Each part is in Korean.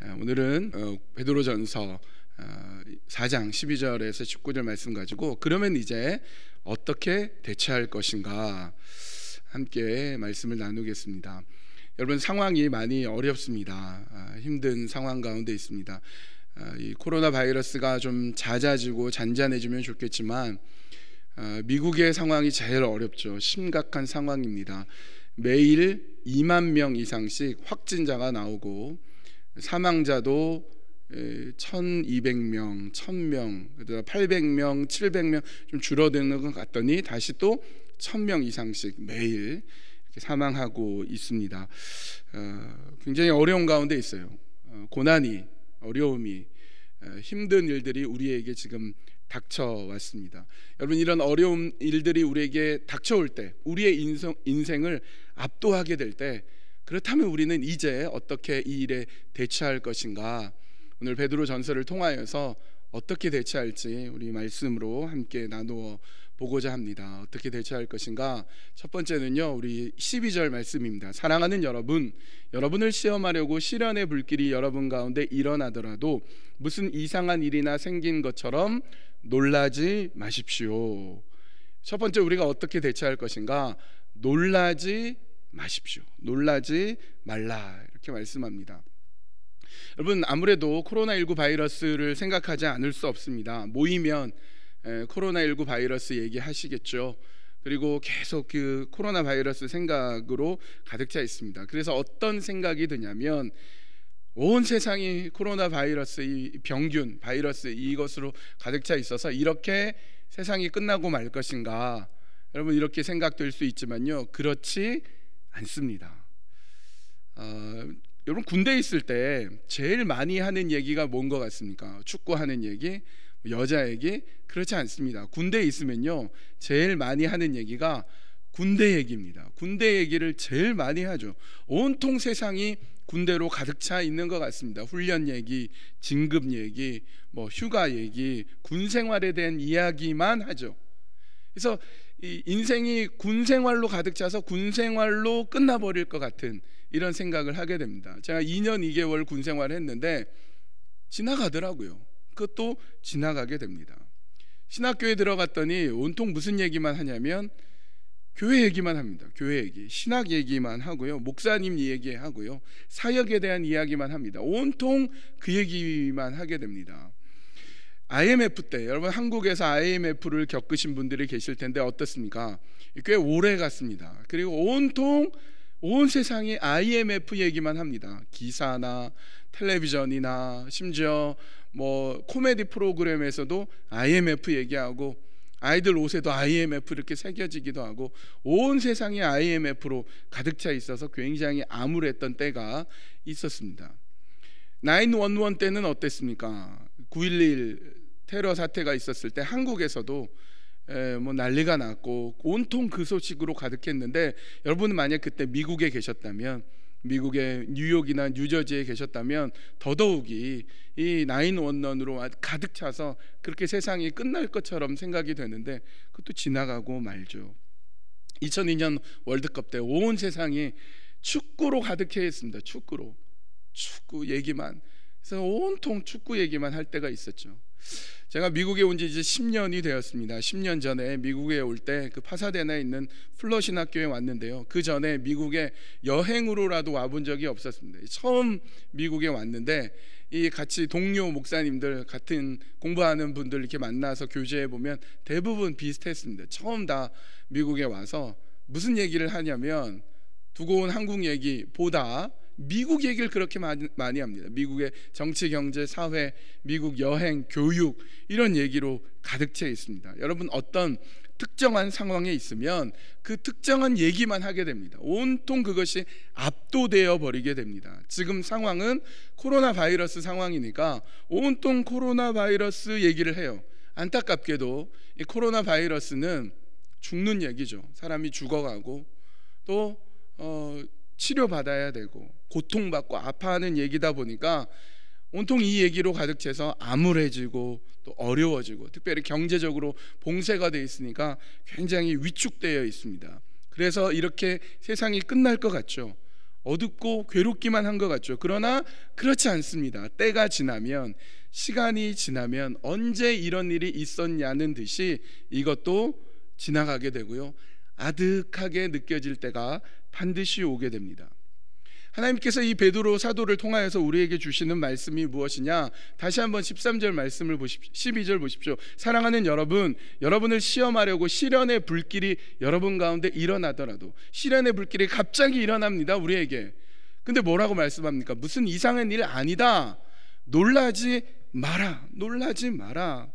오늘은 베드로전서 4장 12절에서 19절 말씀 가지고 그러면 이제 어떻게 대처할 것인가 함께 말씀을 나누겠습니다. 여러분, 상황이 많이 어렵습니다. 힘든 상황 가운데 있습니다. 이 코로나 바이러스가 좀 잦아지고 잔잔해지면 좋겠지만 미국의 상황이 제일 어렵죠. 심각한 상황입니다. 매일 2만 명 이상씩 확진자가 나오고 사망자도 1,200명, 1,000명, 800명, 700명 좀 줄어드는 것 같더니 다시 또 1,000명 이상씩 매일 이렇게 사망하고 있습니다. 굉장히 어려운 가운데 있어요. 고난이, 어려움이, 힘든 일들이 우리에게 지금 닥쳐왔습니다. 여러분, 이런 어려운 일들이 우리에게 닥쳐올 때, 우리의 인생을 압도하게 될 때, 그렇다면 우리는 이제 어떻게 이 일에 대처할 것인가? 오늘 베드로전서를 통하여서 어떻게 대처할지 우리 말씀으로 함께 나누어 보고자 합니다. 어떻게 대처할 것인가? 첫 번째는요, 우리 12절 말씀입니다. 사랑하는 여러분, 여러분을 시험하려고 시련의 불길이 여러분 가운데 일어나더라도 무슨 이상한 일이나 생긴 것처럼 놀라지 마십시오. 첫 번째, 우리가 어떻게 대처할 것인가? 놀라지 마십시오. 놀라지 말라, 이렇게 말씀합니다. 여러분, 아무래도 코로나19 바이러스를 생각하지 않을 수 없습니다. 모이면 코로나19 바이러스 얘기하시겠죠. 그리고 계속 그 코로나 바이러스 생각으로 가득 차 있습니다. 그래서 어떤 생각이 드냐면, 온 세상이 코로나 바이러스, 이 병균 바이러스 이것으로 가득 차 있어서 이렇게 세상이 끝나고 말 것인가? 여러분, 이렇게 생각될 수 있지만요, 그렇지 않습니다. 여러분, 군대에 있을 때 제일 많이 하는 얘기가 뭔 것 같습니까? 축구하는 얘기, 여자 얘기? 그렇지 않습니다. 군대에 있으면요, 제일 많이 하는 얘기가 군대 얘기입니다. 군대 얘기를 제일 많이 하죠. 온통 세상이 군대로 가득 차 있는 것 같습니다. 훈련 얘기, 진급 얘기, 휴가 얘기, 군 생활에 대한 이야기만 하죠. 그래서 이 인생이 군 생활로 가득 차서 군 생활로 끝나버릴 것 같은 이런 생각을 하게 됩니다. 제가 2년 2개월 군 생활을 했는데 지나가더라고요. 그것도 지나가게 됩니다. 신학교에 들어갔더니 온통 무슨 얘기만 하냐면 교회 얘기만 합니다. 교회 얘기, 신학 얘기만 하고요, 목사님 얘기하고요, 사역에 대한 이야기만 합니다. 온통 그 얘기만 하게 됩니다. IMF 때, 여러분, 한국에서 IMF를 겪으신 분들이 계실 텐데 어떻습니까? 꽤 오래 갔습니다. 그리고 온통 온 세상이 IMF 얘기만 합니다. 기사나 텔레비전이나 심지어 코미디 프로그램에서도 IMF 얘기하고, 아이들 옷에도 IMF 이렇게 새겨지기도 하고, 온 세상이 IMF로 가득 차 있어서 굉장히 암울했던 때가 있었습니다. 911 때는 어땠습니까? 9.11 테러 사태가 있었을 때 한국에서도 난리가 났고 온통 그 소식으로 가득했는데, 여러분은 만약 그때 미국에 계셨다면, 미국의 뉴욕이나 뉴저지에 계셨다면 더더욱이 이 911으로 가득 차서 그렇게 세상이 끝날 것처럼 생각이 되는데 그것도 지나가고 말죠. 2002년 월드컵 때 온 세상이 축구로 가득해 있습니다. 축구 얘기만. 그래서 온통 축구 얘기만 할 때가 있었죠. 제가 미국에 온 지 이제 10년이 되었습니다. 10년 전에 미국에 올 때 그 파사데나에 있는 플러신 학교에 왔는데요, 그 전에 미국에 여행으로라도 와본 적이 없었습니다. 처음 미국에 왔는데 이 같이 동료 목사님들, 같은 공부하는 분들 이렇게 만나서 교제해 보면 대부분 비슷했습니다. 처음 다 미국에 와서 무슨 얘기를 하냐면 두고 온 한국 얘기보다 미국 얘기를 그렇게 많이 합니다. 미국의 정치, 경제, 사회, 미국 여행, 교육, 이런 얘기로 가득 차 있습니다. 여러분, 어떤 특정한 상황에 있으면 그 특정한 얘기만 하게 됩니다. 온통 그것이 압도되어 버리게 됩니다. 지금 상황은 코로나 바이러스 상황이니까 온통 코로나 바이러스 얘기를 해요. 안타깝게도 이 코로나 바이러스는 죽는 얘기죠. 사람이 죽어가고 또 치료받아야 되고 고통받고 아파하는 얘기다 보니까 온통 이 얘기로 가득 차서 암울해지고 또 어려워지고, 특별히 경제적으로 봉쇄가 되어 있으니까 굉장히 위축되어 있습니다. 그래서 이렇게 세상이 끝날 것 같죠. 어둡고 괴롭기만 한 것 같죠. 그러나 그렇지 않습니다. 때가 지나면, 시간이 지나면 언제 이런 일이 있었냐는 듯이 이것도 지나가게 되고요, 아득하게 느껴질 때가 반드시 오게 됩니다. 하나님께서 이 베드로 사도를 통하여서 우리에게 주시는 말씀이 무엇이냐? 다시 한번 13절 말씀을 보십시오. 12절 보십시오. 사랑하는 여러분, 여러분을 시험하려고 시련의 불길이 여러분 가운데 일어나더라도, 시련의 불길이 갑자기 일어납니다, 우리에게. 근데 뭐라고 말씀합니까? 무슨 이상한 일 아니다, 놀라지 마라, 놀라지 마라.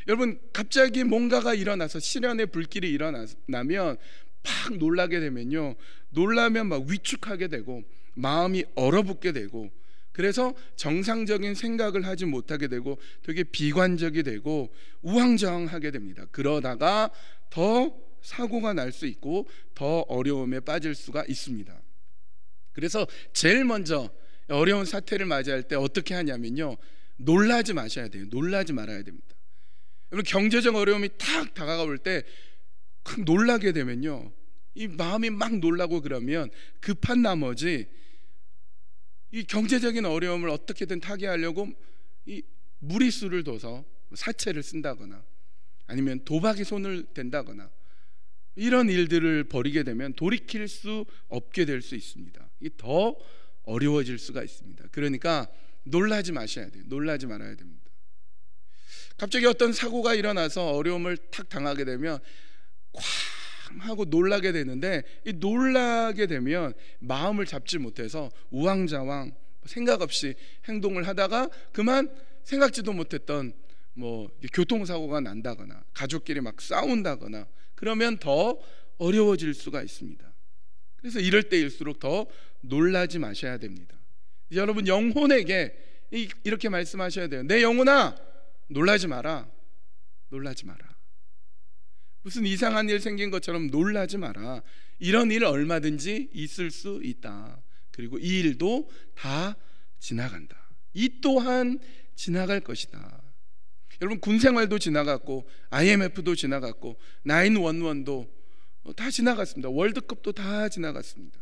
여러분, 갑자기 뭔가가 일어나서 시련의 불길이 일어나면 팍 놀라게 되면요, 놀라면 막 위축하게 되고 마음이 얼어붙게 되고, 그래서 정상적인 생각을 하지 못하게 되고 되게 비관적이 되고 우왕좌왕하게 됩니다. 그러다가 더 사고가 날 수 있고 더 어려움에 빠질 수가 있습니다. 그래서 제일 먼저 어려운 사태를 맞이할 때 어떻게 하냐면요, 놀라지 마셔야 돼요. 놀라지 말아야 됩니다. 여러분, 경제적 어려움이 탁 다가올 때 놀라게 되면요, 이 마음이 막 놀라고 그러면 급한 나머지 이 경제적인 어려움을 어떻게든 타개하려고 이 무리수를 둬서 사채를 쓴다거나 아니면 도박에 손을 댄다거나 이런 일들을 벌이게 되면 돌이킬 수 없게 될 수 있습니다. 더 어려워질 수가 있습니다. 그러니까 놀라지 마셔야 돼요. 놀라지 말아야 됩니다. 갑자기 어떤 사고가 일어나서 어려움을 탁 당하게 되면 쾅 하고 놀라게 되는데, 이 놀라게 되면 마음을 잡지 못해서 우왕좌왕 생각 없이 행동을 하다가 그만 생각지도 못했던 교통사고가 난다거나 가족끼리 막 싸운다거나 그러면 더 어려워질 수가 있습니다. 그래서 이럴 때일수록 더 놀라지 마셔야 됩니다. 여러분, 영혼에게 이렇게 말씀하셔야 돼요. 내 영혼아, 놀라지 마라. 놀라지 마라. 무슨 이상한 일 생긴 것처럼 놀라지 마라. 이런 일 얼마든지 있을 수 있다. 그리고 이 일도 다 지나간다. 이 또한 지나갈 것이다. 여러분, 군 생활도 지나갔고 IMF도 지나갔고 911도 다 지나갔습니다. 월드컵도 다 지나갔습니다.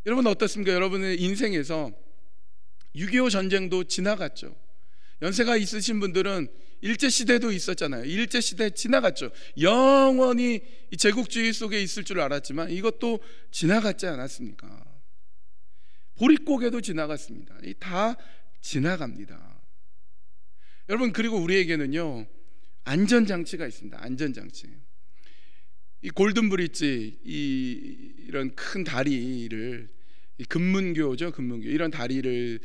여러분 어떻습니까? 여러분의 인생에서 6.25 전쟁도 지나갔죠. 연세가 있으신 분들은 일제시대도 있었잖아요. 일제시대 지나갔죠. 영원히 이 제국주의 속에 있을 줄 알았지만 이것도 지나갔지 않았습니까? 보릿고개도 지나갔습니다. 다 지나갑니다. 여러분, 그리고 우리에게는요, 안전장치가 있습니다. 안전장치. 이 골든브릿지, 이런 큰 다리를, 금문교죠, 금문교. 이런 다리를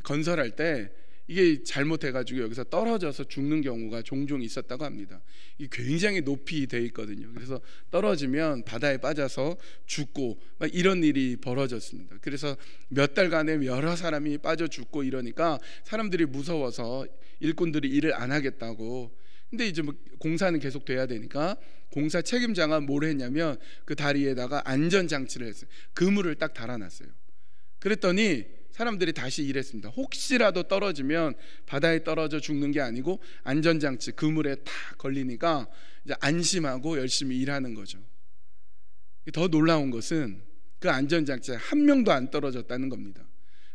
건설할 때 이게 잘못해가지고 여기서 떨어져서 죽는 경우가 종종 있었다고 합니다. 이게 굉장히 높이 돼 있거든요. 그래서 떨어지면 바다에 빠져서 죽고 막 이런 일이 벌어졌습니다. 그래서 몇 달간에 여러 사람이 빠져 죽고 이러니까 사람들이 무서워서 일꾼들이 일을 안 하겠다고. 근데 이제 공사는 계속 돼야 되니까 공사 책임자가 뭘 했냐면 그 다리에다가 안전장치를 했어요. 그물을 딱 달아놨어요. 그랬더니 사람들이 다시 일했습니다. 혹시라도 떨어지면 바다에 떨어져 죽는 게 아니고 안전장치 그물에 탁 걸리니까 이제 안심하고 열심히 일하는 거죠. 더 놀라운 것은 그 안전장치에 한 명도 안 떨어졌다는 겁니다.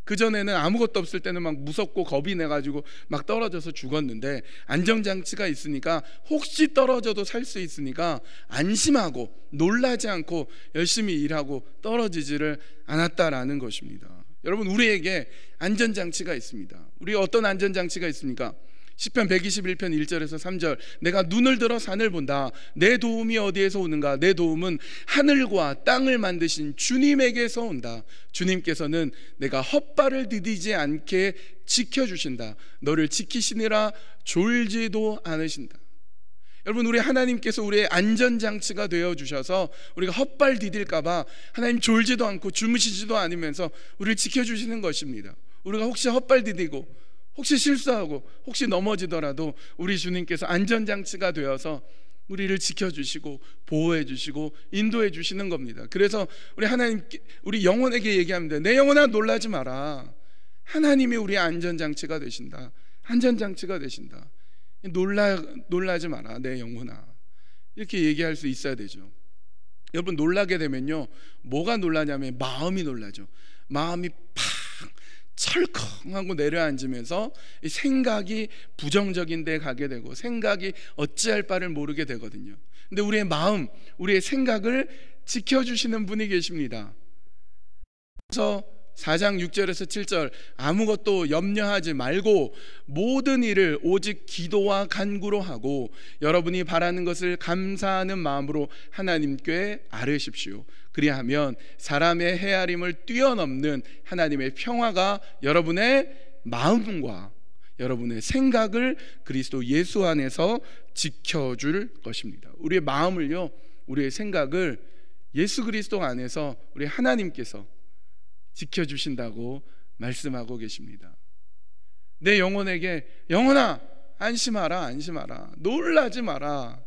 그전에는 아무것도 없을 때는 막 무섭고 겁이 내가지고 막 떨어져서 죽었는데 안전장치가 있으니까 혹시 떨어져도 살 수 있으니까 안심하고 놀라지 않고 열심히 일하고 떨어지지를 않았다라는 것입니다. 여러분, 우리에게 안전장치가 있습니다. 우리 어떤 안전장치가 있습니까? 시편 121편 1절에서 3절, 내가 눈을 들어 산을 본다. 내 도움이 어디에서 오는가? 내 도움은 하늘과 땅을 만드신 주님에게서 온다. 주님께서는 내가 헛발을 디디지 않게 지켜주신다. 너를 지키시느라 졸지도 않으신다. 여러분, 우리 하나님께서 우리의 안전장치가 되어주셔서 우리가 헛발 디딜까봐 하나님 졸지도 않고 주무시지도 않으면서 우리를 지켜주시는 것입니다. 우리가 혹시 헛발 디디고 혹시 실수하고 혹시 넘어지더라도 우리 주님께서 안전장치가 되어서 우리를 지켜주시고 보호해주시고 인도해주시는 겁니다. 그래서 우리 하나님께, 우리 영혼에게 얘기합니다. 내 영혼아, 놀라지 마라. 하나님이 우리의 안전장치가 되신다. 안전장치가 되신다. 놀라지 마라, 내 영혼아. 이렇게 얘기할 수 있어야 되죠. 여러분 놀라게 되면요, 뭐가 놀라냐면 마음이 놀라죠. 마음이 팍 철컹하고 내려앉으면서 이 생각이 부정적인 데 가게 되고 생각이 어찌할 바를 모르게 되거든요. 근데 우리의 마음, 우리의 생각을 지켜주시는 분이 계십니다. 그래서 4장 6절에서 7절, 아무것도 염려하지 말고 모든 일을 오직 기도와 간구로 하고 여러분이 바라는 것을 감사하는 마음으로 하나님께 아뢰십시오. 그리하면 사람의 헤아림을 뛰어넘는 하나님의 평화가 여러분의 마음과 여러분의 생각을 그리스도 예수 안에서 지켜줄 것입니다. 우리의 마음을요, 우리의 생각을 예수 그리스도 안에서 우리 하나님께서 지켜주신다고 말씀하고 계십니다. 내 영혼에게, 영혼아 안심하라, 안심하라, 놀라지 마라.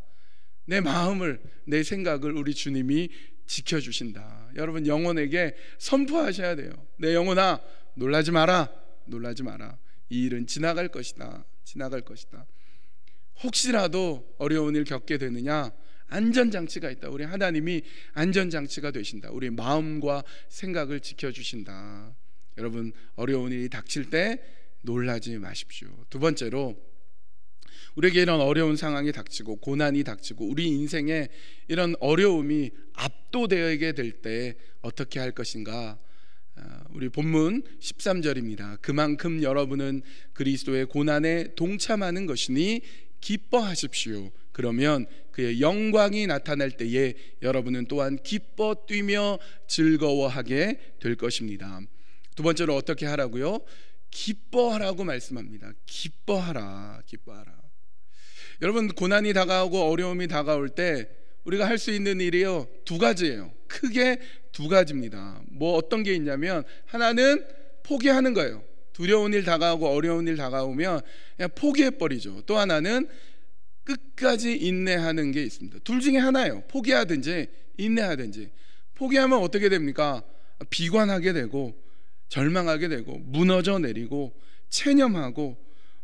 내 마음을, 내 생각을 우리 주님이 지켜주신다. 여러분 영혼에게 선포하셔야 돼요. 내 영혼아 놀라지 마라, 놀라지 마라. 이 일은 지나갈 것이다, 지나갈 것이다. 혹시라도 어려운 일 겪게 되느냐, 안전장치가 있다. 우리 하나님이 안전장치가 되신다. 우리 마음과 생각을 지켜주신다. 여러분 어려운 일이 닥칠 때 놀라지 마십시오. 두 번째로, 우리에게 이런 어려운 상황이 닥치고 고난이 닥치고 우리 인생에 이런 어려움이 압도되게 될 때 어떻게 할 것인가. 우리 본문 13절입니다. 그만큼 여러분은 그리스도의 고난에 동참하는 것이니 기뻐하십시오. 그러면 그의 영광이 나타날 때에 여러분은 또한 기뻐 뛰며 즐거워하게 될 것입니다. 두 번째로 어떻게 하라고요? 기뻐하라고 말씀합니다. 기뻐하라, 기뻐하라. 여러분 고난이 다가오고 어려움이 다가올 때 우리가 할 수 있는 일이요, 두 가지예요. 크게 두 가지입니다. 뭐 어떤 게 있냐면, 하나는 포기하는 거예요. 두려운 일 다가오고 어려운 일 다가오면 그냥 포기해버리죠. 또 하나는 끝까지 인내하는 게 있습니다. 둘 중에 하나예요. 포기하든지 인내하든지. 포기하면 어떻게 됩니까? 비관하게 되고 절망하게 되고 무너져 내리고 체념하고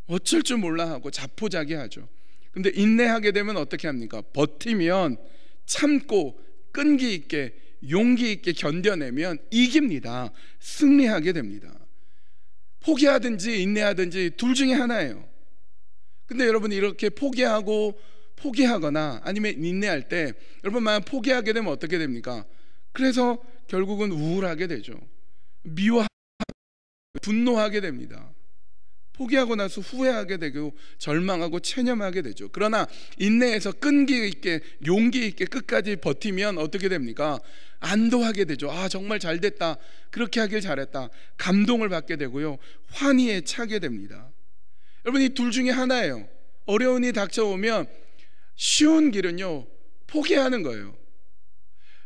어쩔 줄 몰라 하고 자포자기하죠. 근데 인내하게 되면 어떻게 합니까? 버티면, 참고 끈기 있게 용기 있게 견뎌내면 이깁니다. 승리하게 됩니다. 포기하든지 인내하든지 둘 중에 하나예요. 근데 여러분 이렇게 포기하거나 아니면 인내할 때, 여러분 만약 포기하게 되면 어떻게 됩니까? 그래서 결국은 우울하게 되죠. 미워하고 분노하게 됩니다. 포기하고 나서 후회하게 되고 절망하고 체념하게 되죠. 그러나 인내해서 끈기 있게 용기 있게 끝까지 버티면 어떻게 됩니까? 안도하게 되죠. 아, 정말 잘 됐다, 그렇게 하길 잘했다, 감동을 받게 되고요, 환희에 차게 됩니다. 여러분 이 둘 중에 하나예요. 어려운 일이 닥쳐오면 쉬운 길은요, 포기하는 거예요.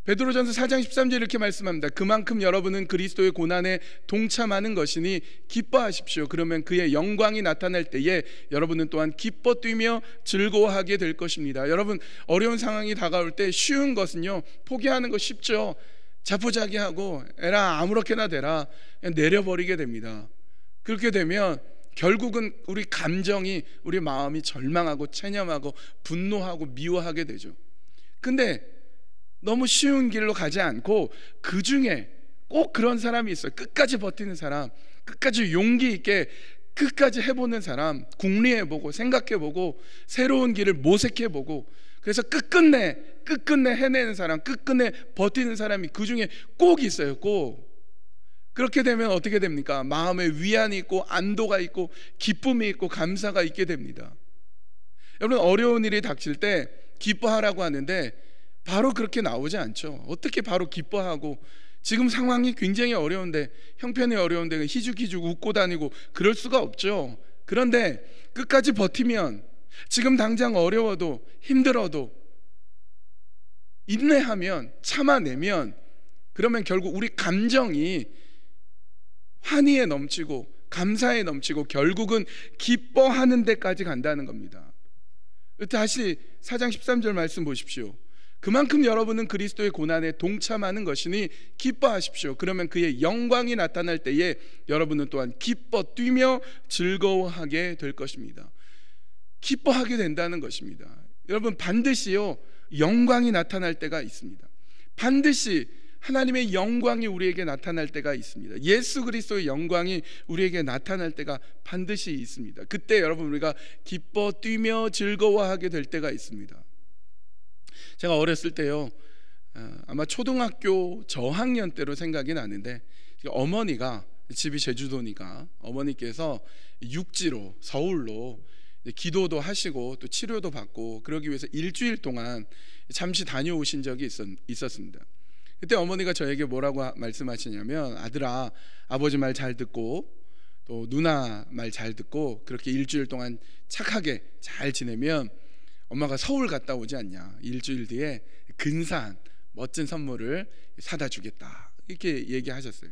베드로전서 4장 13절 이렇게 말씀합니다. 그만큼 여러분은 그리스도의 고난에 동참하는 것이니 기뻐하십시오. 그러면 그의 영광이 나타날 때에 여러분은 또한 기뻐 뛰며 즐거워하게 될 것입니다. 여러분 어려운 상황이 다가올 때 쉬운 것은요, 포기하는 거 쉽죠. 자포자기하고 에라 아무렇게나 되라 그냥 내려버리게 됩니다. 그렇게 되면 결국은 우리 감정이, 우리 마음이 절망하고 체념하고 분노하고 미워하게 되죠. 근데 너무 쉬운 길로 가지 않고 그 중에 꼭 그런 사람이 있어요. 끝까지 버티는 사람, 끝까지 용기 있게 끝까지 해보는 사람, 궁리해보고 생각해보고 새로운 길을 모색해보고, 그래서 끝끝내 해내는 사람, 끝끝내 버티는 사람이 그 중에 꼭 있어요. 꼭. 그렇게 되면 어떻게 됩니까? 마음에 위안이 있고 안도가 있고 기쁨이 있고 감사가 있게 됩니다. 여러분 어려운 일이 닥칠 때 기뻐하라고 하는데 바로 그렇게 나오지 않죠. 어떻게 바로 기뻐하고, 지금 상황이 굉장히 어려운데, 형편이 어려운데 희죽희죽 웃고 다니고 그럴 수가 없죠. 그런데 끝까지 버티면, 지금 당장 어려워도 힘들어도 인내하면, 참아내면, 그러면 결국 우리 감정이 환희에 넘치고 감사에 넘치고 결국은 기뻐하는 데까지 간다는 겁니다. 다시 4장 13절 말씀 보십시오. 그만큼 여러분은 그리스도의 고난에 동참하는 것이니 기뻐하십시오. 그러면 그의 영광이 나타날 때에 여러분은 또한 기뻐 뛰며 즐거워하게 될 것입니다. 기뻐하게 된다는 것입니다. 여러분 반드시요 영광이 나타날 때가 있습니다. 반드시 하나님의 영광이 우리에게 나타날 때가 있습니다. 예수 그리스도의 영광이 우리에게 나타날 때가 반드시 있습니다. 그때 여러분 우리가 기뻐 뛰며 즐거워하게 될 때가 있습니다. 제가 어렸을 때요, 아마 초등학교 저학년 때로 생각이 나는데, 어머니가, 집이 제주도니까 어머니께서 육지로 서울로 기도도 하시고 또 치료도 받고 그러기 위해서 일주일 동안 잠시 다녀오신 적이 있었습니다. 그때 어머니가 저에게 뭐라고 말씀하시냐면, 아들아, 아버지 말 잘 듣고 또 누나 말 잘 듣고 그렇게 일주일 동안 착하게 잘 지내면 엄마가 서울 갔다 오지 않냐, 일주일 뒤에 근사한 멋진 선물을 사다 주겠다, 이렇게 얘기하셨어요.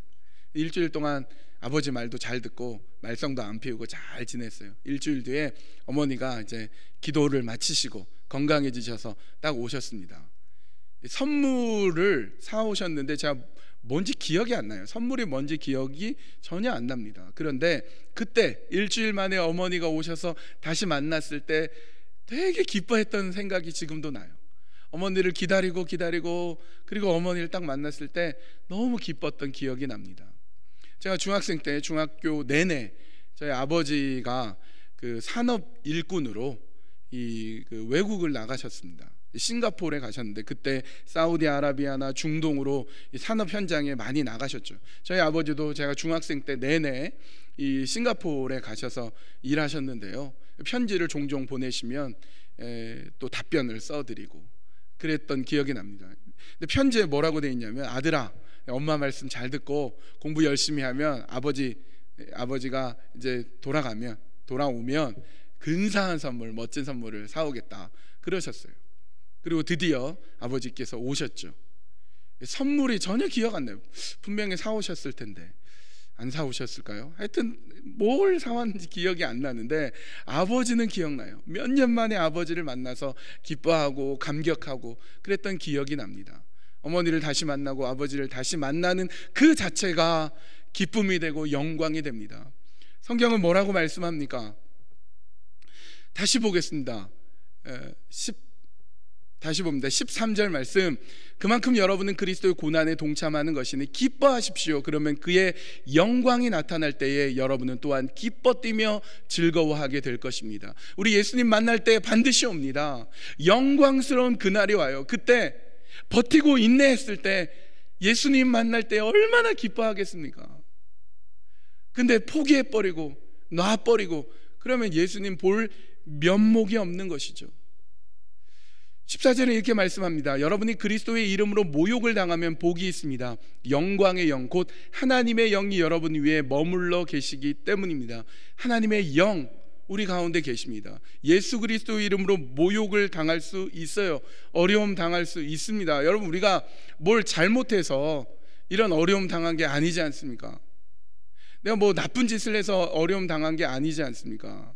일주일 동안 아버지 말도 잘 듣고 말썽도 안 피우고 잘 지냈어요. 일주일 뒤에 어머니가 이제 기도를 마치시고 건강해지셔서 딱 오셨습니다. 선물을 사오셨는데 제가 뭔지 기억이 안 나요. 선물이 뭔지 기억이 전혀 안 납니다. 그런데 그때 일주일 만에 어머니가 오셔서 다시 만났을 때 되게 기뻐했던 생각이 지금도 나요. 어머니를 기다리고 그리고 어머니를 딱 만났을 때 너무 기뻤던 기억이 납니다. 제가 중학생 때 중학교 내내 저희 아버지가 그 산업 일꾼으로 그 외국을 나가셨습니다. 싱가포르에 가셨는데 그때 사우디아라비아나 중동으로 이 산업 현장에 많이 나가셨죠. 저희 아버지도 제가 중학생 때 내내 이 싱가포르에 가셔서 일하셨는데요, 편지를 종종 보내시면 또 답변을 써드리고 그랬던 기억이 납니다. 근데 편지에 뭐라고 돼 있냐면, 아들아, 엄마 말씀 잘 듣고 공부 열심히 하면 아버지가 이제 돌아오면 근사한 선물, 멋진 선물을 사오겠다, 그러셨어요. 그리고 드디어 아버지께서 오셨죠. 선물이 전혀 기억 안 나요. 분명히 사오셨을 텐데 안 사오셨을까요? 하여튼 뭘 사왔는지 기억이 안 나는데 아버지는 기억나요. 몇 년 만에 아버지를 만나서 기뻐하고 감격하고 그랬던 기억이 납니다. 어머니를 다시 만나고 아버지를 다시 만나는 그 자체가 기쁨이 되고 영광이 됩니다. 성경은 뭐라고 말씀합니까? 다시 보겠습니다. 다시 봅니다. 13절 말씀, 그만큼 여러분은 그리스도의 고난에 동참하는 것이니 기뻐하십시오. 그러면 그의 영광이 나타날 때에 여러분은 또한 기뻐 뛰며 즐거워하게 될 것입니다. 우리 예수님 만날 때 반드시 옵니다. 영광스러운 그날이 와요. 그때 버티고 인내했을 때 예수님 만날 때 얼마나 기뻐하겠습니까? 근데 포기해버리고 놔버리고 그러면 예수님 볼 면목이 없는 것이죠. 14절에 이렇게 말씀합니다. 여러분이 그리스도의 이름으로 모욕을 당하면 복이 있습니다. 영광의 영, 곧 하나님의 영이 여러분 위에 머물러 계시기 때문입니다. 하나님의 영 우리 가운데 계십니다. 예수 그리스도의 이름으로 모욕을 당할 수 있어요. 어려움 당할 수 있습니다. 여러분, 우리가 뭘 잘못해서 이런 어려움 당한 게 아니지 않습니까? 내가 뭐 나쁜 짓을 해서 어려움 당한 게 아니지 않습니까?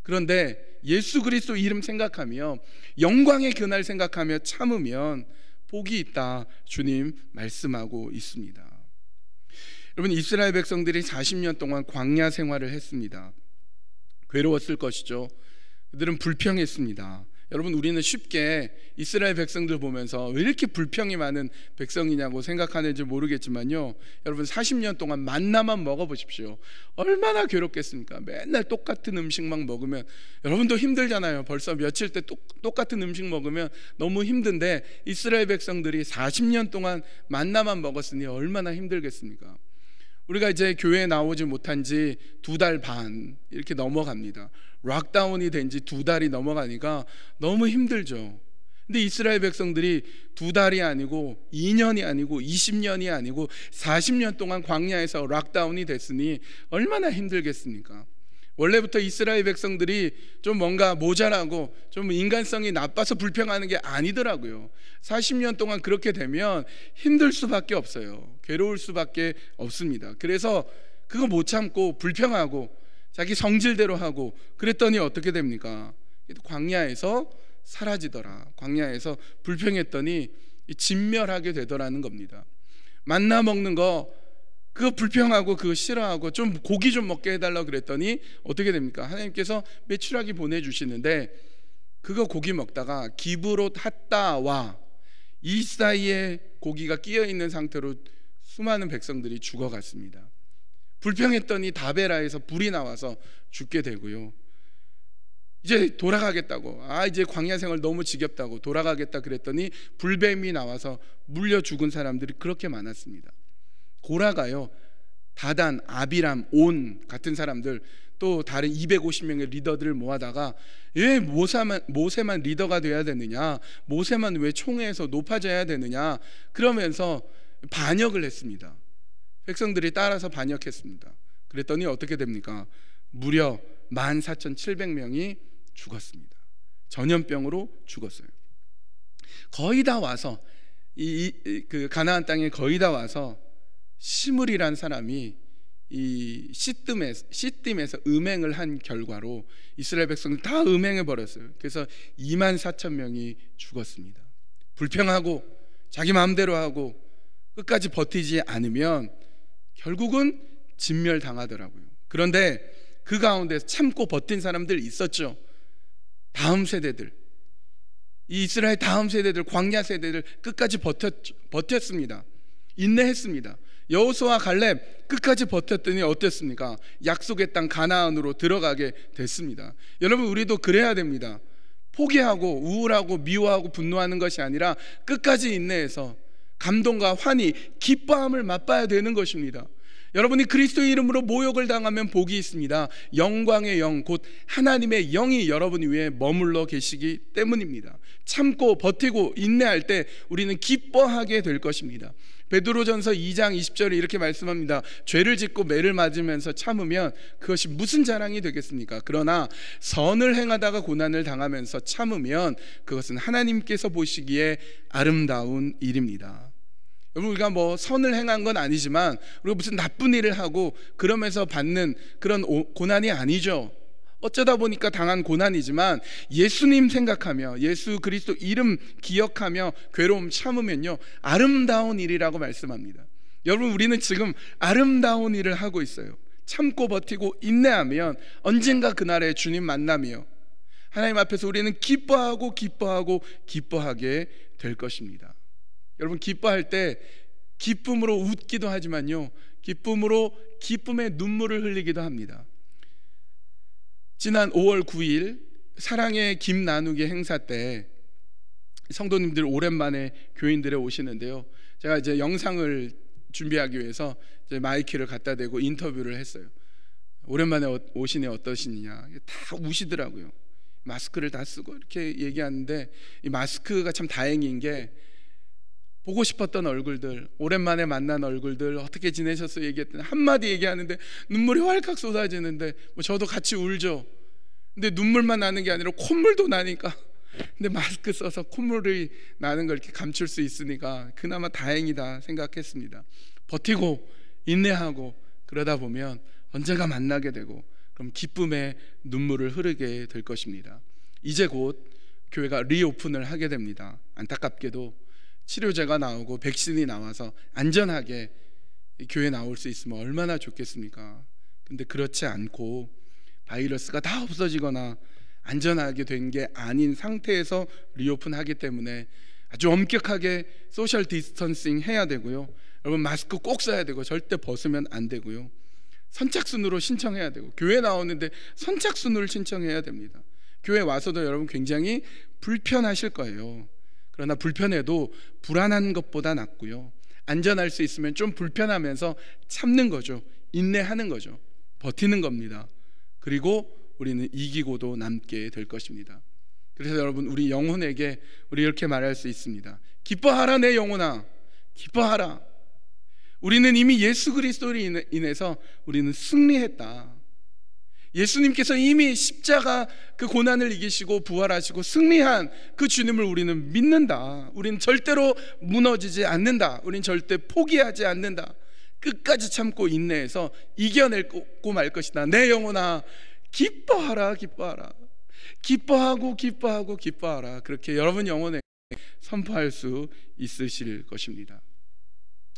그런데 예수 그리스도 이름 생각하며 영광의 그날 생각하며 참으면 복이 있다, 주님 말씀하고 있습니다. 여러분, 이스라엘 백성들이 40년 동안 광야 생활을 했습니다. 괴로웠을 것이죠. 그들은 불평했습니다. 여러분, 우리는 쉽게 이스라엘 백성들 보면서 왜 이렇게 불평이 많은 백성이냐고 생각하는지 모르겠지만요, 여러분 40년 동안 만나만 먹어보십시오. 얼마나 괴롭겠습니까? 맨날 똑같은 음식만 먹으면 여러분도 힘들잖아요. 벌써 며칠 때 똑같은 음식 먹으면 너무 힘든데 이스라엘 백성들이 40년 동안 만나만 먹었으니 얼마나 힘들겠습니까? 우리가 이제 교회에 나오지 못한 지 2달 반 이렇게 넘어갑니다. 락다운이 된 지 2달이 넘어가니까 너무 힘들죠. 근데 이스라엘 백성들이 2달이 아니고 2년이 아니고 20년이 아니고 40년 동안 광야에서 락다운이 됐으니 얼마나 힘들겠습니까? 원래부터 이스라엘 백성들이 좀 뭔가 모자라고 좀 인간성이 나빠서 불평하는 게 아니더라고요. 40년 동안 그렇게 되면 힘들 수밖에 없어요. 괴로울 수밖에 없습니다. 그래서 그거 못 참고 불평하고 자기 성질대로 하고 그랬더니 어떻게 됩니까? 광야에서 사라지더라. 광야에서 불평했더니 진멸하게 되더라는 겁니다. 만나 먹는 거 그거 불평하고 그거 싫어하고 좀 고기 좀 먹게 해달라고 그랬더니 어떻게 됩니까? 하나님께서 메추라기 보내주시는데 그거 고기 먹다가 기브롯 핫다와 이 사이에 고기가 끼어 있는 상태로 수많은 백성들이 죽어갔습니다. 불평했더니 다베라에서 불이 나와서 죽게 되고요. 이제 돌아가겠다고, 이제 광야 생활 너무 지겹다고 돌아가겠다 그랬더니 불뱀이 나와서 물려 죽은 사람들이 그렇게 많았습니다. 고라가요, 다단, 아비람, 온 같은 사람들, 또 다른 250명의 리더들을 모아다가 왜 모세만 리더가 돼야 되느냐, 모세만 왜 총회에서 높아져야 되느냐, 그러면서 반역을 했습니다. 백성들이 따라서 반역했습니다. 그랬더니 어떻게 됩니까? 무려 14,700명이 죽었습니다. 전염병으로 죽었어요. 거의 다 와서 그 가나안 땅에 거의 다 와서 시므리란 사람이 이 시딤에서 음행을 한 결과로 이스라엘 백성들 다 음행해 버렸어요. 그래서 24,000명이 죽었습니다. 불평하고 자기 마음대로 하고 끝까지 버티지 않으면 결국은 진멸당하더라고요. 그런데 그 가운데서 참고 버틴 사람들 있었죠. 다음 세대들, 이 이스라엘 다음 세대들, 광야 세대들 끝까지 버텼습니다. 인내했습니다. 여호수아와 갈렙 끝까지 버텼더니 어땠습니까? 약속의 땅 가나안으로 들어가게 됐습니다. 여러분, 우리도 그래야 됩니다. 포기하고 우울하고 미워하고 분노하는 것이 아니라 끝까지 인내해서 감동과 환희, 기뻐함을 맛봐야 되는 것입니다. 여러분이 그리스도의 이름으로 모욕을 당하면 복이 있습니다. 영광의 영, 곧 하나님의 영이 여러분 위에 머물러 계시기 때문입니다. 참고 버티고 인내할 때 우리는 기뻐하게 될 것입니다. 베드로전서 2장 20절에 이렇게 말씀합니다. 죄를 짓고 매를 맞으면서 참으면 그것이 무슨 자랑이 되겠습니까? 그러나 선을 행하다가 고난을 당하면서 참으면 그것은 하나님께서 보시기에 아름다운 일입니다. 여러분, 우리가 뭐 선을 행한 건 아니지만 우리가 무슨 나쁜 일을 하고 그러면서 받는 그런 고난이 아니죠. 어쩌다 보니까 당한 고난이지만 예수님 생각하며 예수 그리스도 이름 기억하며 괴로움 참으면요, 아름다운 일이라고 말씀합니다. 여러분, 우리는 지금 아름다운 일을 하고 있어요. 참고 버티고 인내하면 언젠가 그날에 주님 만나며 하나님 앞에서 우리는 기뻐하게 될 것입니다. 여러분, 기뻐할 때 기쁨으로 웃기도 하지만요, 기쁨의 눈물을 흘리기도 합니다. 지난 5월 9일 사랑의 김 나누기 행사 때 성도님들 오랜만에 교인들에 오시는데요, 제가 이제 영상을 준비하기 위해서 이제 마이크를 갖다 대고 인터뷰를 했어요. 오랜만에 오시네, 어떠시냐. 다 우시더라고요. 마스크를 다 쓰고 이렇게 얘기하는데, 이 마스크가 참 다행인 게 보고 싶었던 얼굴들, 오랜만에 만난 얼굴들, 어떻게 지내셨어요 얘기했더니 한마디 얘기하는데 눈물이 활칵 쏟아지는데 뭐 저도 같이 울죠. 근데 눈물만 나는 게 아니라 콧물도 나니까, 근데 마스크 써서 콧물이 나는 걸 이렇게 감출 수 있으니까 그나마 다행이다 생각했습니다. 버티고 인내하고 그러다 보면 언젠가 만나게 되고 그럼 기쁨의 눈물을 흐르게 될 것입니다. 이제 곧 교회가 리오픈을 하게 됩니다. 안타깝게도 치료제가 나오고 백신이 나와서 안전하게 교회에 나올 수 있으면 얼마나 좋겠습니까? 근데 그렇지 않고 바이러스가 다 없어지거나 안전하게 된 게 아닌 상태에서 리오픈하기 때문에 아주 엄격하게 소셜 디스턴싱 해야 되고요, 여러분 마스크 꼭 써야 되고 절대 벗으면 안 되고요, 선착순으로 신청해야 되고, 교회 나오는데 선착순으로 신청해야 됩니다. 교회 와서도 여러분 굉장히 불편하실 거예요. 그러나 불편해도 불안한 것보다 낫고요, 안전할 수 있으면 좀 불편하면서 참는 거죠. 인내하는 거죠. 버티는 겁니다. 그리고 우리는 이기고도 남게 될 것입니다. 그래서 여러분, 우리 영혼에게 우리 이렇게 말할 수 있습니다. 기뻐하라 내 영혼아, 기뻐하라. 우리는 이미 예수 그리스도로 인해서 우리는 승리했다. 예수님께서 이미 십자가 그 고난을 이기시고 부활하시고 승리한 그 주님을 우리는 믿는다. 우리는 절대로 무너지지 않는다. 우리는 절대 포기하지 않는다. 끝까지 참고 인내해서 이겨내고 말 것이다. 내 영혼아 기뻐하라, 기뻐하라. 기뻐하라. 그렇게 여러분 영혼에 선포할 수 있으실 것입니다.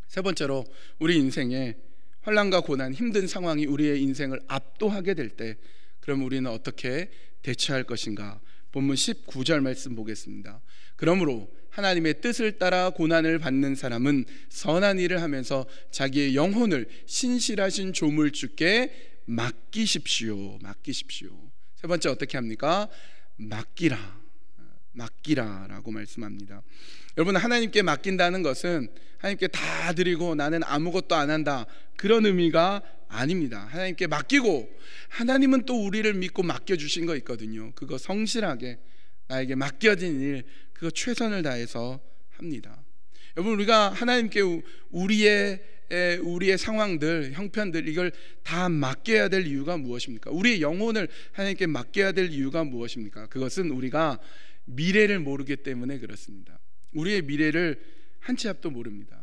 세 번째로, 우리 인생에 환난과 고난, 힘든 상황이 우리의 인생을 압도하게 될 때 그럼 우리는 어떻게 대처할 것인가? 본문 19절 말씀 보겠습니다. 그러므로 하나님의 뜻을 따라 고난을 받는 사람은 선한 일을 하면서 자기의 영혼을 신실하신 조물주께 맡기십시오. 세 번째 어떻게 합니까? 맡기라라고 말씀합니다. 여러분, 하나님께 맡긴다는 것은 하나님께 다 드리고 나는 아무것도 안 한다, 그런 의미가 아닙니다. 하나님께 맡기고, 하나님은 또 우리를 믿고 맡겨주신 거 있거든요. 그거 성실하게 나에게 맡겨진 일, 그거 최선을 다해서 합니다. 여러분, 우리가 하나님께 우리의 상황들, 형편들, 이걸 다 맡겨야 될 이유가 무엇입니까? 우리의 영혼을 하나님께 맡겨야 될 이유가 무엇입니까? 그것은 우리가 미래를 모르기 때문에 그렇습니다. 우리의 미래를 한 치 앞도 모릅니다.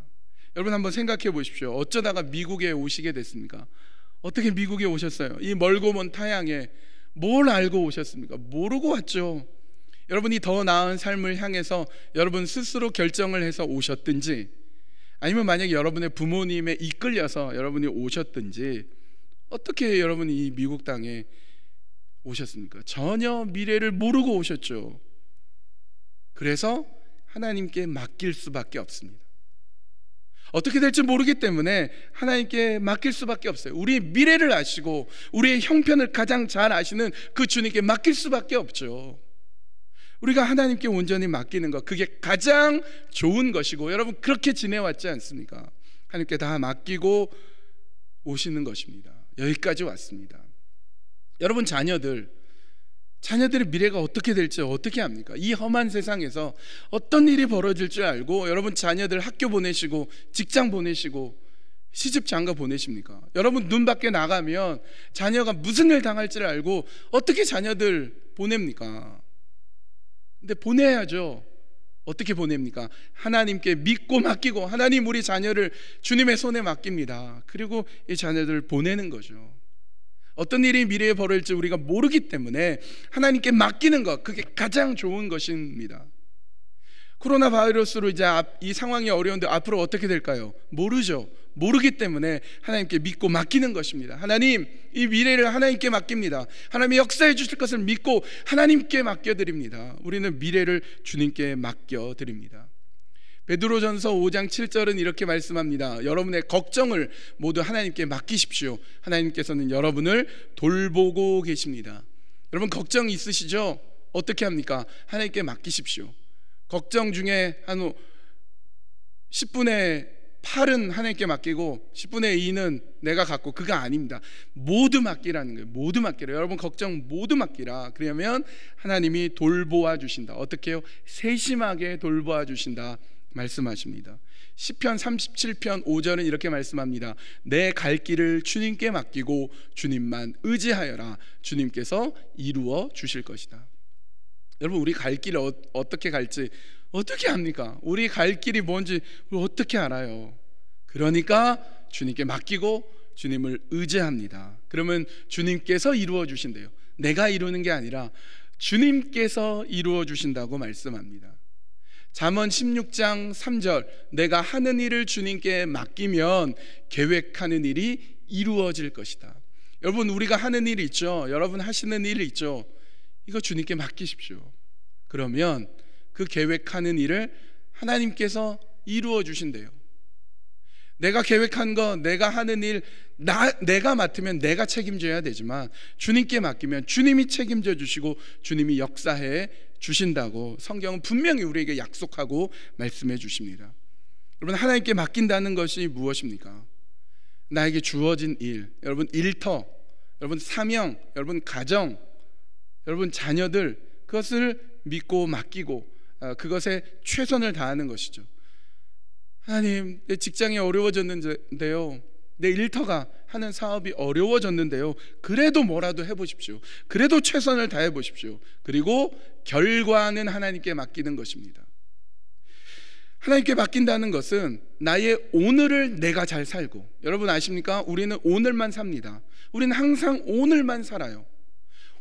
여러분, 한번 생각해 보십시오. 어쩌다가 미국에 오시게 됐습니까? 어떻게 미국에 오셨어요? 이 멀고 먼 타양에 뭘 알고 오셨습니까? 모르고 왔죠. 여러분이 더 나은 삶을 향해서 여러분 스스로 결정을 해서 오셨든지, 아니면 만약에 여러분의 부모님에 이끌려서 여러분이 오셨든지, 어떻게 여러분이 이 미국 땅에 오셨습니까? 전혀 미래를 모르고 오셨죠. 그래서 하나님께 맡길 수밖에 없습니다. 어떻게 될지 모르기 때문에 하나님께 맡길 수밖에 없어요. 우리의 미래를 아시고 우리의 형편을 가장 잘 아시는 그 주님께 맡길 수밖에 없죠. 우리가 하나님께 온전히 맡기는 것, 그게 가장 좋은 것이고, 여러분 그렇게 지내왔지 않습니까? 하나님께 다 맡기고 오시는 것입니다. 여기까지 왔습니다. 여러분, 자녀들의 미래가 어떻게 될지 어떻게 합니까? 이 험한 세상에서 어떤 일이 벌어질 줄 알고 여러분 자녀들 학교 보내시고 직장 보내시고 시집 장가 보내십니까? 여러분 눈 밖에 나가면 자녀가 무슨 일 당할지를 알고 어떻게 자녀들 보냅니까? 근데 보내야죠. 어떻게 보냅니까? 하나님께 믿고 맡기고, 하나님 우리 자녀를 주님의 손에 맡깁니다. 그리고 이 자녀들을 보내는 거죠. 어떤 일이 미래에 벌어질지 우리가 모르기 때문에 하나님께 맡기는 것, 그게 가장 좋은 것입니다. 코로나 바이러스로 이제 이 상황이 어려운데 앞으로 어떻게 될까요? 모르죠. 모르기 때문에 하나님께 믿고 맡기는 것입니다. 하나님, 이 미래를 하나님께 맡깁니다. 하나님이 역사해 주실 것을 믿고 하나님께 맡겨드립니다. 우리는 미래를 주님께 맡겨드립니다. 베드로전서 5장 7절은 이렇게 말씀합니다. 여러분의 걱정을 모두 하나님께 맡기십시오. 하나님께서는 여러분을 돌보고 계십니다. 여러분 걱정 있으시죠? 어떻게 합니까? 하나님께 맡기십시오. 걱정 중에 한 10분의 8은 하나님께 맡기고 10분의 2는 내가 갖고, 그거 아닙니다. 모두 맡기라는 거예요. 모두 맡기라. 여러분 걱정 모두 맡기라. 그러면 하나님이 돌보아 주신다. 어떻게 해요? 세심하게 돌보아 주신다 말씀하십니다. 시편 37편 5절은 이렇게 말씀합니다. 내 갈 길을 주님께 맡기고 주님만 의지하여라. 주님께서 이루어 주실 것이다. 여러분, 우리 갈 길을 어떻게 갈지 어떻게 합니까? 우리 갈 길이 뭔지 어떻게 알아요? 그러니까 주님께 맡기고 주님을 의지합니다. 그러면 주님께서 이루어 주신대요. 내가 이루는 게 아니라 주님께서 이루어 주신다고 말씀합니다. 잠언 16장 3절, 내가 하는 일을 주님께 맡기면 계획하는 일이 이루어질 것이다. 여러분, 우리가 하는 일이 있죠. 여러분 하시는 일이 있죠. 이거 주님께 맡기십시오. 그러면 그 계획하는 일을 하나님께서 이루어 주신대요. 내가 계획한 거, 내가 하는 일, 내가 맡으면 내가 책임져야 되지만 주님께 맡기면 주님이 책임져 주시고 주님이 역사해 주신다고 성경은 분명히 우리에게 약속하고 말씀해 주십니다. 여러분, 하나님께 맡긴다는 것이 무엇입니까? 나에게 주어진 일, 여러분 일터, 여러분 사명, 여러분 가정, 여러분 자녀들, 그것을 믿고 맡기고 그것에 최선을 다하는 것이죠. 하나님, 내 직장이 어려워졌는데요, 내 일터가 하는 사업이 어려워졌는데요, 그래도 뭐라도 해보십시오. 그래도 최선을 다해보십시오. 그리고 결과는 하나님께 맡기는 것입니다. 하나님께 맡긴다는 것은 나의 오늘을 내가 잘 살고, 여러분 아십니까? 우리는 오늘만 삽니다. 우리는 항상 오늘만 살아요.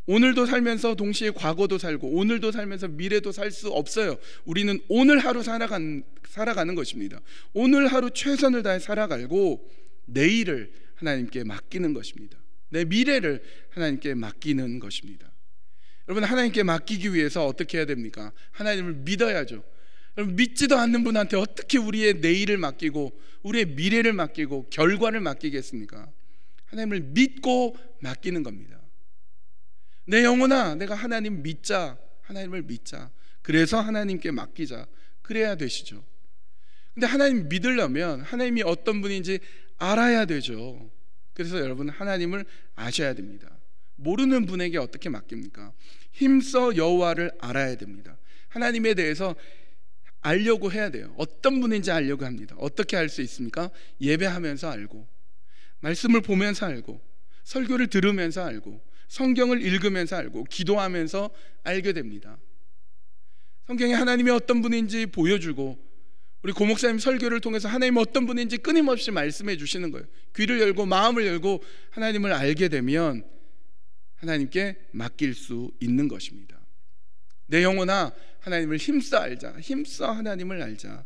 오늘도 살면서 동시에 과거도 살고 오늘도 살면서 미래도 살 수 없어요. 우리는 오늘 하루 살아가는 것입니다. 오늘 하루 최선을 다해 살아가고 내일을 하나님께 맡기는 것입니다. 내 미래를 하나님께 맡기는 것입니다. 여러분, 하나님께 맡기기 위해서 어떻게 해야 됩니까? 하나님을 믿어야죠. 여러분, 믿지도 않는 분한테 어떻게 우리의 내일을 맡기고 우리의 미래를 맡기고 결과를 맡기겠습니까? 하나님을 믿고 맡기는 겁니다. 내 영혼아, 내가 하나님 믿자. 하나님을 믿자. 그래서 하나님께 맡기자. 그래야 되시죠. 근데 하나님 믿으려면 하나님이 어떤 분인지 알아야 되죠. 그래서 여러분, 하나님을 아셔야 됩니다. 모르는 분에게 어떻게 맡깁니까? 힘써 여호와를 알아야 됩니다. 하나님에 대해서 알려고 해야 돼요. 어떤 분인지 알려고 합니다. 어떻게 알 수 있습니까? 예배하면서 알고, 말씀을 보면서 알고, 설교를 들으면서 알고, 성경을 읽으면서 알고, 기도하면서 알게 됩니다. 성경에 하나님이 어떤 분인지 보여주고, 우리 고목사님 설교를 통해서 하나님이 어떤 분인지 끊임없이 말씀해 주시는 거예요. 귀를 열고 마음을 열고 하나님을 알게 되면 하나님께 맡길 수 있는 것입니다. 내 영혼아, 하나님을 힘써 알자. 힘써 하나님을 알자.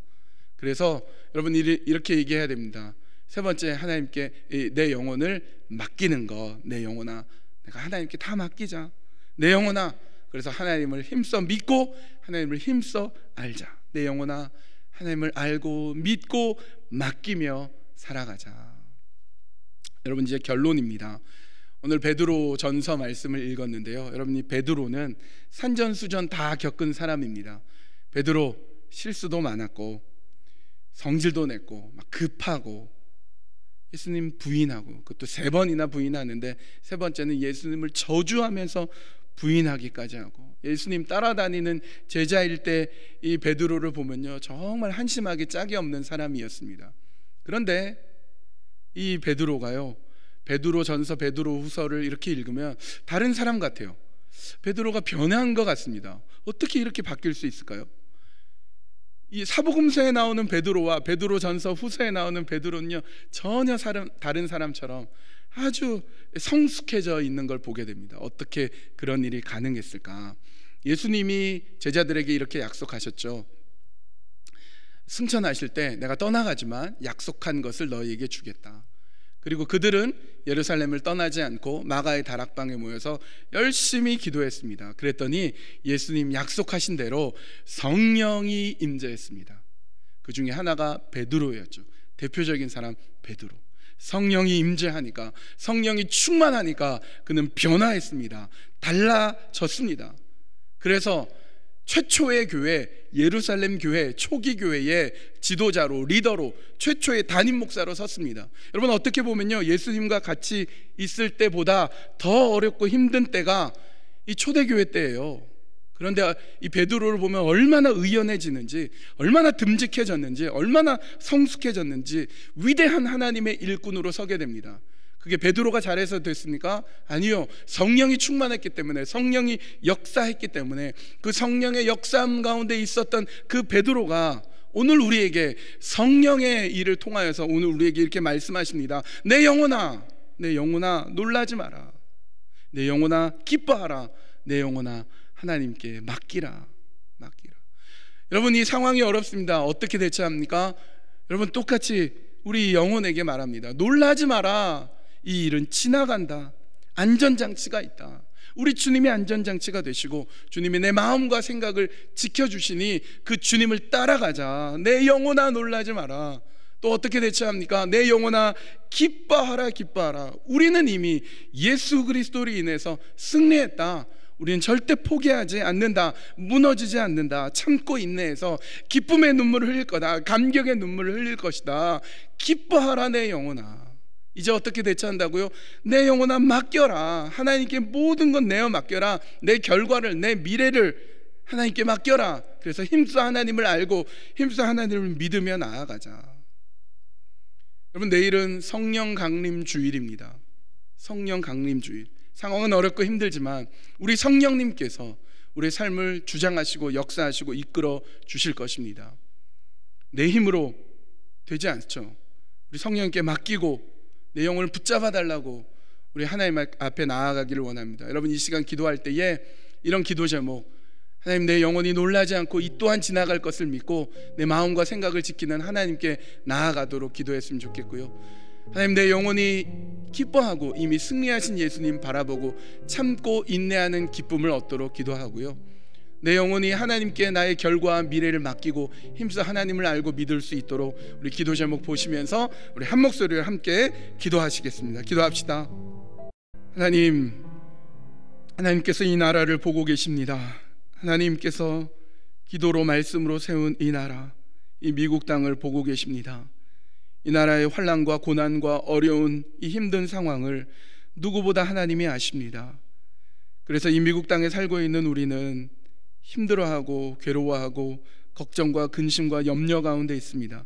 그래서 여러분, 이렇게 얘기해야 됩니다. 세 번째, 하나님께 내 영혼을 맡기는 것. 내 영혼아, 내가 하나님께 다 맡기자. 내 영혼아, 그래서 하나님을 힘써 믿고 하나님을 힘써 알자. 내 영혼아, 하나님을 알고 믿고 맡기며 살아가자. 여러분, 이제 결론입니다. 오늘 베드로 전서 말씀을 읽었는데요, 여러분, 이 베드로는 산전수전 다 겪은 사람입니다. 베드로 실수도 많았고 성질도 냈고 막 급하고 예수님 부인하고, 그것도 3번이나 부인하는데 3번째는 예수님을 저주하면서 부인하기까지 하고, 예수님 따라다니는 제자일 때 이 베드로를 보면요, 정말 한심하게 짝이 없는 사람이었습니다. 그런데 이 베드로가요, 베드로 전서, 베드로 후서를 이렇게 읽으면 다른 사람 같아요. 베드로가 변한 것 같습니다. 어떻게 이렇게 바뀔 수 있을까요? 이 사복음서에 나오는 베드로와 베드로 전서 후서에 나오는 베드로는요, 전혀 다른 사람처럼 아주 성숙해져 있는 걸 보게 됩니다. 어떻게 그런 일이 가능했을까? 예수님이 제자들에게 이렇게 약속하셨죠. 승천하실 때 내가 떠나가지만 약속한 것을 너희에게 주겠다. 그리고 그들은 예루살렘을 떠나지 않고 마가의 다락방에 모여서 열심히 기도했습니다. 그랬더니 예수님 약속하신 대로 성령이 임재했습니다. 그 중에 하나가 베드로였죠. 대표적인 사람 베드로. 성령이 임재하니까, 성령이 충만하니까 그는 변화했습니다. 달라졌습니다. 그래서 최초의 교회, 예루살렘 교회, 초기 교회의 지도자로, 리더로, 최초의 담임 목사로 섰습니다. 여러분, 어떻게 보면요, 예수님과 같이 있을 때보다 더 어렵고 힘든 때가 이 초대교회 때예요. 그런데 이 베드로를 보면 얼마나 의연해지는지, 얼마나 듬직해졌는지, 얼마나 성숙해졌는지 위대한 하나님의 일꾼으로 서게 됩니다. 그게 베드로가 잘해서 됐습니까? 아니요. 성령이 충만했기 때문에, 성령이 역사했기 때문에, 그 성령의 역사함 가운데 있었던 그 베드로가 오늘 우리에게 성령의 일을 통하여서 오늘 우리에게 이렇게 말씀하십니다. 내 영혼아, 내 영혼아 놀라지 마라. 내 영혼아 기뻐하라. 내 영혼아 하나님께 맡기라. 여러분, 이 상황이 어렵습니다. 어떻게 대처합니까? 여러분, 똑같이 우리 영혼에게 말합니다. 놀라지 마라. 이 일은 지나간다. 안전장치가 있다. 우리 주님이 안전장치가 되시고 주님이 내 마음과 생각을 지켜주시니 그 주님을 따라가자. 내 영혼아 놀라지 마라. 또 어떻게 대처합니까? 내 영혼아 기뻐하라. 우리는 이미 예수 그리스도로 인해서 승리했다. 우리는 절대 포기하지 않는다. 무너지지 않는다. 참고 인내해서 기쁨의 눈물을 흘릴 거다. 감격의 눈물을 흘릴 것이다. 기뻐하라 내 영혼아. 이제 어떻게 대처한다고요? 내 영혼아 맡겨라. 하나님께 모든 건 내어 맡겨라. 내 결과를, 내 미래를 하나님께 맡겨라. 그래서 힘써 하나님을 알고 힘써 하나님을 믿으며 나아가자. 여러분, 내일은 성령 강림 주일입니다. 성령 강림 주일. 상황은 어렵고 힘들지만 우리 성령님께서 우리의 삶을 주장하시고 역사하시고 이끌어 주실 것입니다. 내 힘으로 되지 않죠. 우리 성령님께 맡기고 내 영혼을 붙잡아 달라고 우리 하나님 앞에 나아가기를 원합니다. 여러분, 이 시간 기도할 때에 이런 기도 제목, 하나님, 내 영혼이 놀라지 않고 이 또한 지나갈 것을 믿고 내 마음과 생각을 지키는 하나님께 나아가도록 기도했으면 좋겠고요. 하나님, 내 영혼이 기뻐하고 이미 승리하신 예수님 바라보고 참고 인내하는 기쁨을 얻도록 기도하고요. 내 영혼이 하나님께 나의 결과와 미래를 맡기고 힘써 하나님을 알고 믿을 수 있도록 우리 기도 제목 보시면서 우리 한 목소리로 함께 기도하시겠습니다. 기도합시다. 하나님께서 이 나라를 보고 계십니다. 하나님께서 기도로 말씀으로 세운 이 나라, 이 미국 땅을 보고 계십니다. 이 나라의 환난과 고난과 어려운 이 힘든 상황을 누구보다 하나님이 아십니다. 그래서 이 미국 땅에 살고 있는 우리는 힘들어하고 괴로워하고 걱정과 근심과 염려 가운데 있습니다.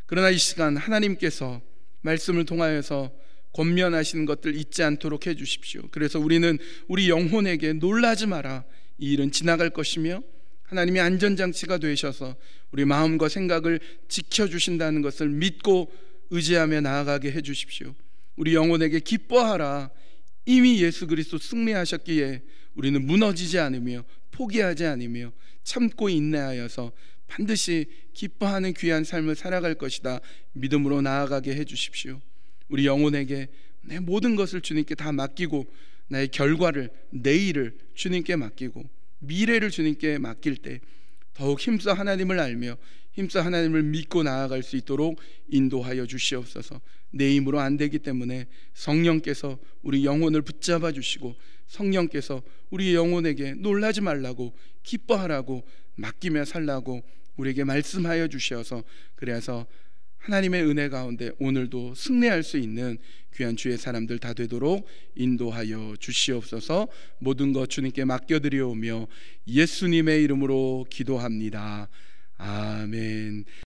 그러나 이 시간 하나님께서 말씀을 통하여서 권면하시는 것들 잊지 않도록 해주십시오. 그래서 우리는 우리 영혼에게 놀라지 마라, 이 일은 지나갈 것이며 하나님이 안전장치가 되셔서 우리 마음과 생각을 지켜주신다는 것을 믿고 의지하며 나아가게 해주십시오. 우리 영혼에게 기뻐하라, 이미 예수 그리스도 승리하셨기에 우리는 무너지지 않으며 포기하지 않으며 참고 인내하여서 반드시 기뻐하는 귀한 삶을 살아갈 것이다 믿음으로 나아가게 해주십시오. 우리 영혼에게 내 모든 것을 주님께 다 맡기고 나의 결과를, 내일을 주님께 맡기고 미래를 주님께 맡길 때 더욱 힘써 하나님을 알며 힘써 하나님을 믿고 나아갈 수 있도록 인도하여 주시옵소서. 내 힘으로 안 되기 때문에 성령께서 우리 영혼을 붙잡아 주시고 성령께서 우리 영혼에게 놀라지 말라고, 기뻐하라고, 맡기며 살라고 우리에게 말씀하여 주셔서 그래서 하나님의 은혜 가운데 오늘도 승리할 수 있는 귀한 주의 사람들 다 되도록 인도하여 주시옵소서. 모든 것 주님께 맡겨드리오며 예수님의 이름으로 기도합니다. 아멘.